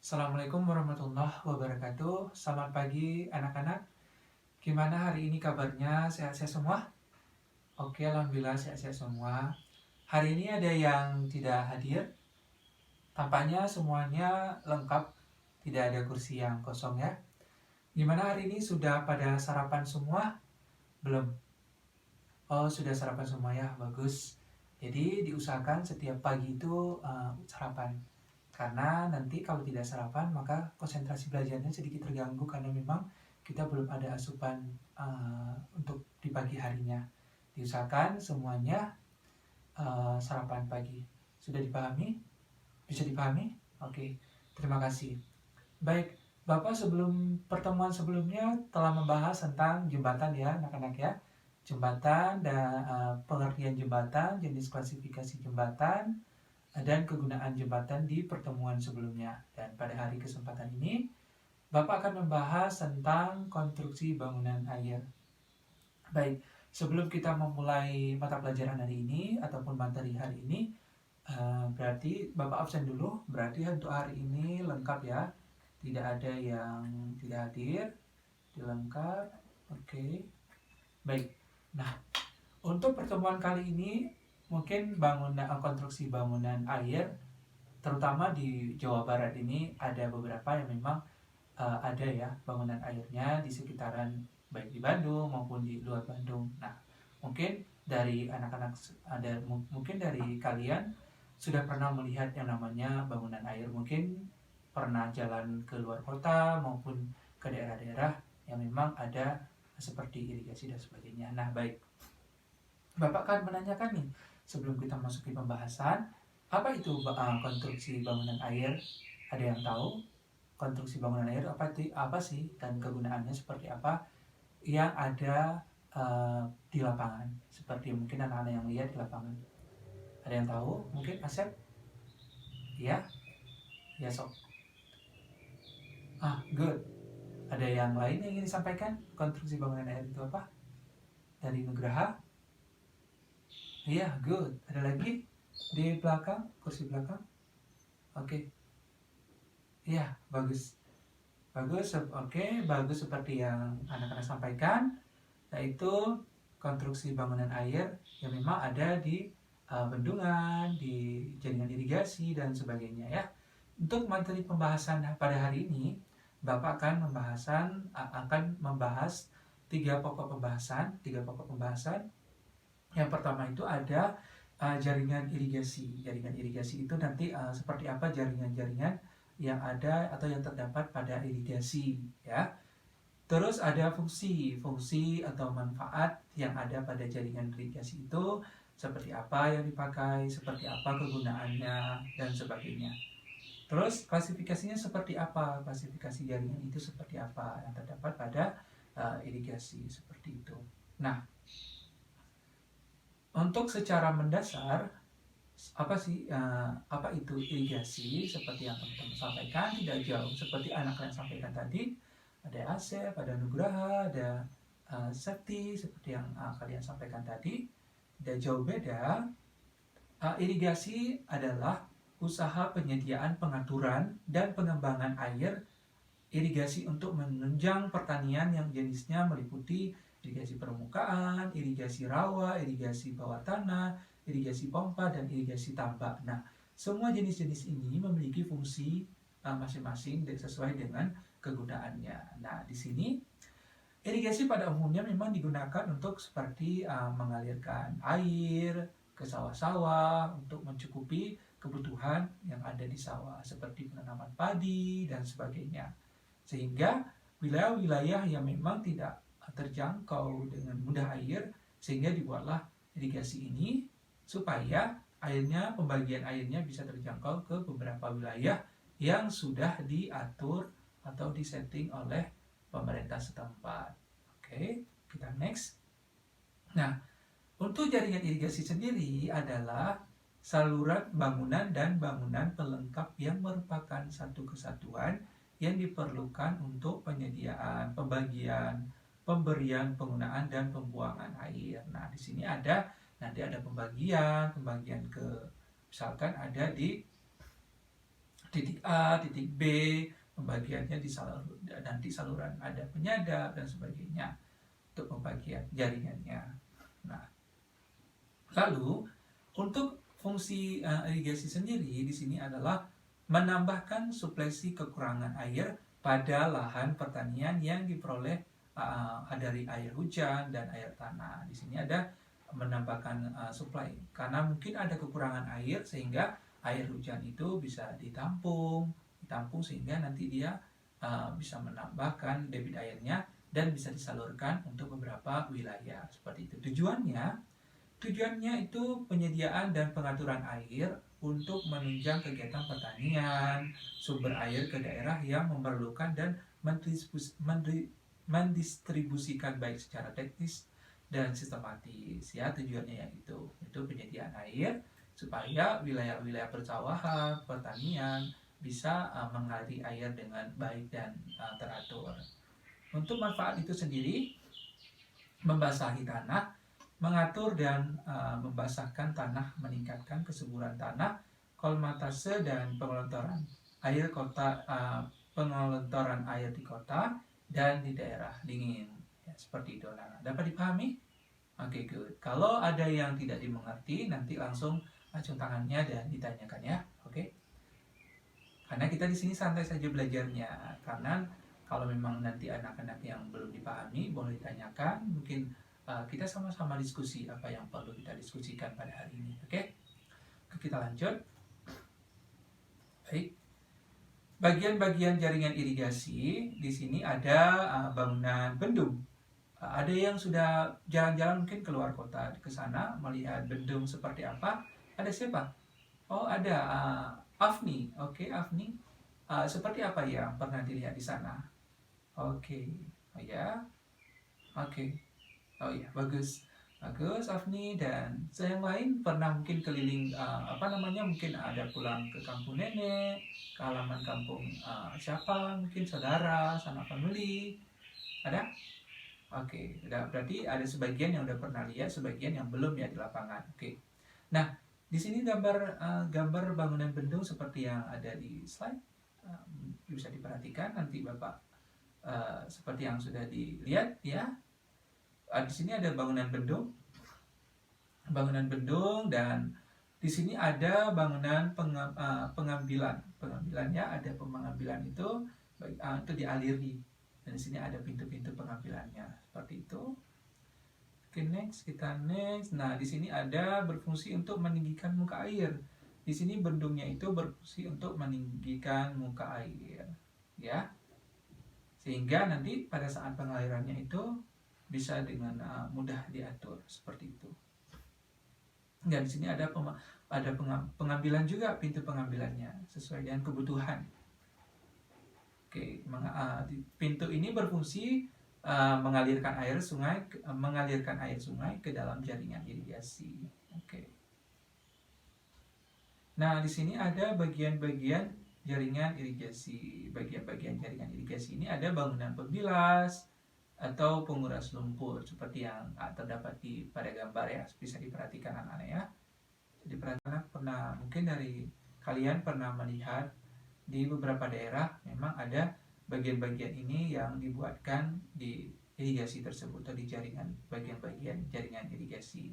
Assalamualaikum warahmatullahi wabarakatuh. Selamat pagi anak-anak. Gimana hari ini kabarnya? Sehat-sehat semua? Oke, alhamdulillah sehat-sehat semua. Hari ini ada yang tidak hadir. Tampaknya semuanya lengkap. Tidak ada kursi yang kosong ya. Gimana hari ini sudah pada sarapan semua? Belum? Oh, sudah sarapan semua ya. Bagus. Jadi diusahakan setiap pagi itu sarapan. Karena nanti kalau tidak sarapan maka konsentrasi belajarnya sedikit terganggu karena memang kita belum ada asupan untuk di pagi harinya. Diusahakan semuanya sarapan pagi. Sudah dipahami? Bisa dipahami? Oke, terima kasih. Baik, Bapak sebelum pertemuan sebelumnya telah membahas tentang jembatan ya anak-anak ya. Jembatan dan pengertian jembatan, jenis klasifikasi jembatan, dan kegunaan jembatan di pertemuan sebelumnya. Dan pada hari kesempatan ini, Bapak akan membahas tentang konstruksi bangunan air. Baik, sebelum kita memulai mata pelajaran hari ini ataupun materi hari ini, berarti Bapak absen dulu. Berarti untuk hari ini lengkap ya. Tidak ada yang tidak hadir. Dilengkap. Oke. Baik. Nah, untuk pertemuan kali ini mungkin konstruksi bangunan air terutama di Jawa Barat ini ada beberapa yang memang ada ya bangunan airnya di sekitaran baik di Bandung maupun di luar Bandung. Nah, mungkin dari anak-anak mungkin dari kalian sudah pernah melihat yang namanya bangunan air, mungkin pernah jalan ke luar kota maupun ke daerah-daerah yang memang ada seperti irigasi dan sebagainya. Nah, baik. Bapak akan menanyakan nih, sebelum kita masuki pembahasan, apa itu konstruksi bangunan air? Ada yang tahu konstruksi bangunan air apa sih dan kegunaannya seperti apa yang ada di lapangan? Seperti mungkin anak-anak yang lihat di lapangan. Ada yang tahu? Mungkin Asep? Ya? Ya sok. Good. Ada yang lain yang ingin disampaikan? Konstruksi bangunan air itu apa? Dari Nugraha? Iya, good. Ada lagi? Di belakang, kursi belakang? Oke. Iya, bagus. Bagus, oke, bagus seperti yang anak-anak sampaikan, yaitu konstruksi bangunan air yang memang ada di bendungan, di jaringan irigasi, dan sebagainya ya. Untuk materi pembahasan pada hari ini, Bapak akan membahas tiga pokok pembahasan. Yang pertama itu ada jaringan irigasi. Jaringan irigasi itu nanti seperti apa jaringan-jaringan yang ada atau yang terdapat pada irigasi ya. Terus ada fungsi atau manfaat yang ada pada jaringan irigasi itu, seperti apa yang dipakai, seperti apa kegunaannya, dan sebagainya. Terus klasifikasinya seperti apa, klasifikasi jaringan itu seperti apa yang terdapat pada irigasi seperti itu. Nah, untuk secara mendasar apa itu irigasi, seperti yang teman-teman sampaikan, tidak jauh seperti anak yang sampaikan tadi. Ada Asep, ada Nugraha, ada Septi, seperti yang kalian sampaikan tadi. Tidak jauh beda. Irigasi adalah usaha penyediaan, pengaturan, dan pengembangan air irigasi untuk menunjang pertanian yang jenisnya meliputi irigasi permukaan, irigasi rawa, irigasi bawah tanah, irigasi pompa, dan irigasi tambak. Nah, semua jenis-jenis ini memiliki fungsi masing-masing sesuai dengan kegunaannya. Nah, di sini irigasi pada umumnya memang digunakan untuk seperti mengalirkan air ke sawah-sawah untuk mencukupi kebutuhan yang ada di sawah seperti penanaman padi dan sebagainya. Sehingga wilayah-wilayah yang memang tidak terjangkau dengan mudah air, sehingga dibuatlah irigasi ini supaya pembagian airnya bisa terjangkau ke beberapa wilayah yang sudah diatur atau disetting oleh pemerintah setempat. Oke, kita next. Nah, untuk jaringan irigasi sendiri adalah saluran bangunan dan bangunan pelengkap yang merupakan satu kesatuan yang diperlukan untuk penyediaan, pembagian, pemberian, penggunaan, dan pembuangan air. Nah, di sini nanti ada pembagian ke, misalkan ada di titik A, titik B, pembagiannya di nanti saluran ada penyadap dan sebagainya untuk pembagian jaringannya. Nah, lalu untuk fungsi irigasi sendiri di sini adalah menambahkan suplesi kekurangan air pada lahan pertanian yang diperoleh dari air hujan dan air tanah. Di sini ada menambahkan suplai karena mungkin ada kekurangan air sehingga air hujan itu bisa ditampung sehingga nanti dia bisa menambahkan debit airnya dan bisa disalurkan untuk beberapa wilayah seperti itu. Tujuannya itu penyediaan dan pengaturan air untuk menunjang kegiatan pertanian, sumber air ke daerah yang memerlukan dan mendistribusikan baik secara teknis dan sistematis. Ya, tujuannya itu penyediaan air supaya wilayah-wilayah persawahan, pertanian bisa mengaliri air dengan baik dan teratur. Untuk manfaat itu sendiri, membasahi tanah, mengatur dan membasahkan tanah, meningkatkan kesuburan tanah, kolmatase dan pengelontoran air pengelontoran air di kota dan di daerah dingin. Ya, seperti itu. Nah, dapat dipahami? Oke, good. Kalau ada yang tidak dimengerti, nanti langsung acung tangannya dan ditanyakan ya. Oke. Karena kita di sini santai saja belajarnya. Karena kalau memang nanti anak-anak yang belum dipahami, boleh ditanyakan. Mungkin kita sama-sama diskusi apa yang perlu kita diskusikan pada hari ini. Oke? Kita lanjut. Baik. Bagian-bagian jaringan irigasi di sini ada bangunan bendung. Ada yang sudah jalan-jalan mungkin keluar kota ke sana melihat bendung seperti apa. Ada siapa? Oh, ada Afni. Oke, Afni. Seperti apa yang pernah dilihat di sana? Oke. Oh ya. Oke. Oh ya, bagus. Bagus, Afni. Dan yang lain pernah mungkin keliling mungkin ada pulang ke kampung nenek, ke halaman kampung siapa? Mungkin saudara, sanak family. Ada? Oke, berarti ada sebagian yang udah pernah lihat, sebagian yang belum ya di lapangan. Oke. Nah, di sini gambar bangunan bendung seperti yang ada di slide bisa diperhatikan nanti Bapak seperti yang sudah dilihat ya. Di sini ada bangunan bendung dan di sini ada bangunan pengambilan. Pengambilannya ada pengambilan itu dialiri. Dan di sini ada pintu-pintu pengambilannya seperti itu. Oke, kita next. Nah, di sini ada berfungsi untuk meninggikan muka air. Di sini bendungnya itu berfungsi untuk meninggikan muka air, ya. Sehingga nanti pada saat pengalirannya itu bisa dengan mudah diatur seperti itu. Dan di sini ada pengambilan juga, pintu pengambilannya sesuai dengan kebutuhan. Oke, pintu ini berfungsi mengalirkan air sungai ke dalam jaringan irigasi. Oke. Nah, di sini ada bagian-bagian jaringan irigasi. Bagian-bagian jaringan irigasi ini ada bangunan pembilas atau penguras lumpur seperti yang terdapat pada gambar ya, bisa diperhatikan anak-anak ya. Jadi pernah mungkin dari kalian pernah melihat di beberapa daerah memang ada bagian-bagian ini yang dibuatkan di irigasi tersebut atau di bagian-bagian jaringan irigasi.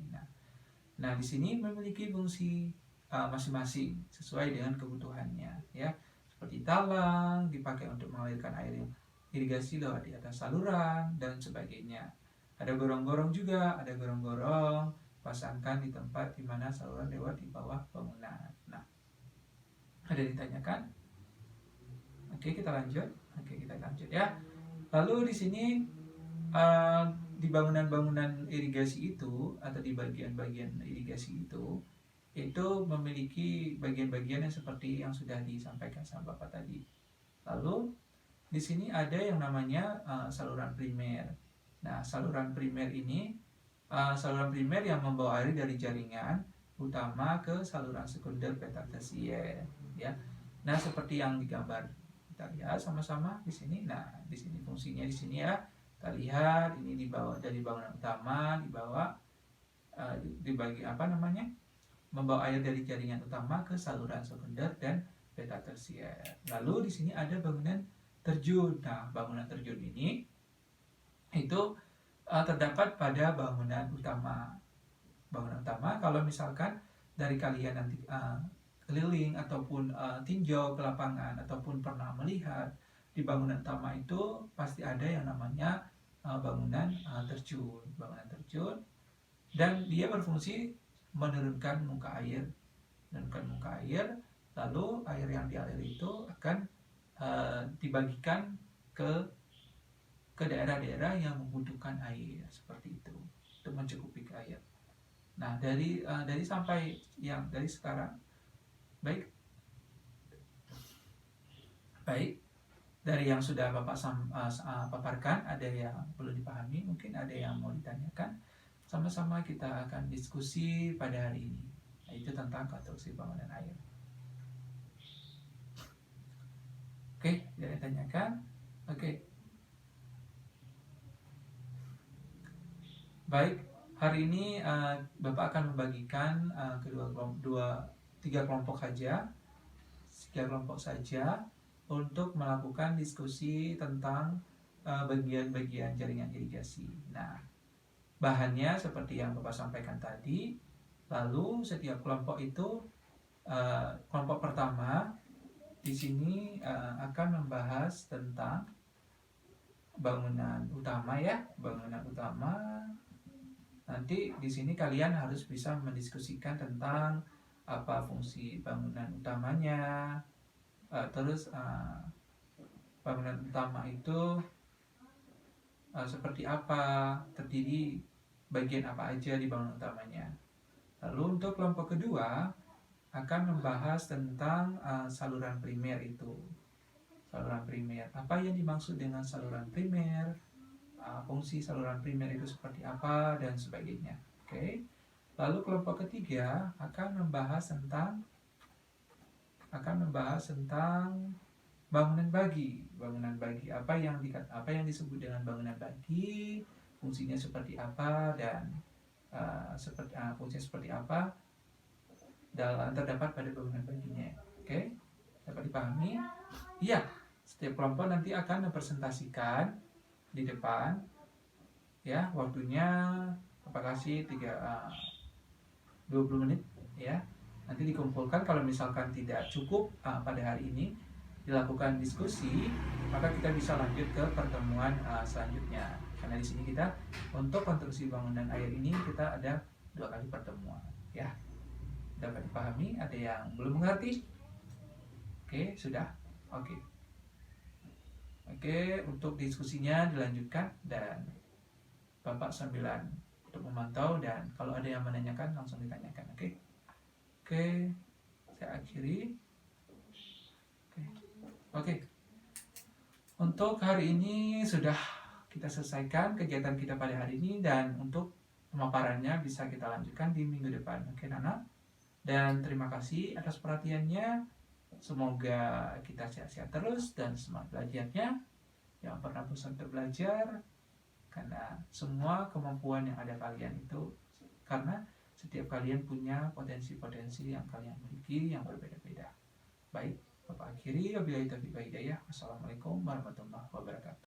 Nah di sini memiliki fungsi masing-masing sesuai dengan kebutuhannya ya. Seperti talang dipakai untuk mengalirkan air irigasi lewat di atas saluran dan sebagainya. Ada gorong-gorong juga, ada gorong-gorong pasangkan di tempat di mana saluran lewat di bawah bangunan. Nah, ada ditanyakan? Oke, kita lanjut ya. Lalu di sini di bangunan-bangunan irigasi itu atau di bagian-bagian irigasi itu memiliki bagian-bagian yang seperti yang sudah disampaikan sama Bapak tadi. Lalu di sini ada yang namanya saluran primer. Nah, saluran primer ini saluran primer yang membawa air dari jaringan utama ke saluran sekunder peta tersier ya. Nah, seperti yang digambar kita lihat sama-sama di sini. Nah, di sini fungsinya di sini ya. Kita lihat ini dibawa dari bangunan utama, dibagi membawa air dari jaringan utama ke saluran sekunder dan beta tersier. Lalu di sini ada bangunan terjun. Nah, bangunan terjun ini itu terdapat pada bangunan utama. Bangunan utama kalau misalkan dari kalian nanti keliling ataupun tinjau ke lapangan ataupun pernah melihat di bangunan utama itu pasti ada yang namanya bangunan terjun. Bangunan terjun dan dia berfungsi menurunkan muka air. Menurunkan muka air, lalu air yang dialir itu akan dibagikan ke daerah-daerah yang membutuhkan air seperti itu untuk mencukupi air. Nah, dari sampai yang dari sekarang, baik dari yang sudah Bapak paparkan, ada yang perlu dipahami, mungkin ada yang mau ditanyakan. Sama-sama kita akan diskusi pada hari ini, yaitu tentang konstruksi bangunan air. Oke, jangan tanyakan. Oke. Baik, hari ini Bapak akan membagikan tiga kelompok saja untuk melakukan diskusi tentang bagian-bagian jaringan irigasi. Nah, bahannya seperti yang Bapak sampaikan tadi. Lalu setiap kelompok itu, kelompok pertama di sini akan membahas tentang bangunan utama ya, bangunan utama. Nanti di sini kalian harus bisa mendiskusikan tentang apa fungsi bangunan utamanya, terus bangunan utama itu seperti apa, terdiri bagian apa aja di bangunan utamanya. Lalu untuk kelompok kedua akan membahas tentang saluran primer itu. Saluran primer, apa yang dimaksud dengan saluran primer, fungsi saluran primer itu seperti apa, dan sebagainya. Oke. Lalu kelompok ketiga akan membahas tentang bangunan bagi. Bangunan bagi, apa yang disebut dengan bangunan bagi, fungsinya seperti apa, dan fungsinya seperti apa dalam terdapat pada bangunan baginya. Oke. Dapat dipahami? Iya. Setiap kelompok nanti akan mempresentasikan di depan ya, waktunya Bapak kasih 20 menit ya. Nanti dikumpulkan, kalau misalkan tidak cukup pada hari ini dilakukan diskusi, maka kita bisa lanjut ke pertemuan selanjutnya. Karena di sini kita untuk konstruksi bangunan air ini kita ada 2 kali pertemuan ya. Dapat dipahami? Ada yang belum mengerti? Oke, sudah? Oke, untuk diskusinya dilanjutkan dan Bapak sambilan untuk memantau, dan kalau ada yang menanyakan langsung ditanyakan. Oke, saya akhiri. Oke. Untuk hari ini sudah kita selesaikan kegiatan kita pada hari ini, dan untuk pemaparannya bisa kita lanjutkan di minggu depan. Oke, Nana. Dan terima kasih atas perhatiannya. Semoga kita sehat-sehat terus dan semangat belajarnya. Jangan pernah bosan untuk belajar, karena semua kemampuan yang ada kalian itu karena setiap kalian punya potensi-potensi yang kalian miliki yang berbeda-beda. Baik, Bapak akhiri. Wabillahi taufiq wal hidayah. Wassalamualaikum warahmatullahi wabarakatuh.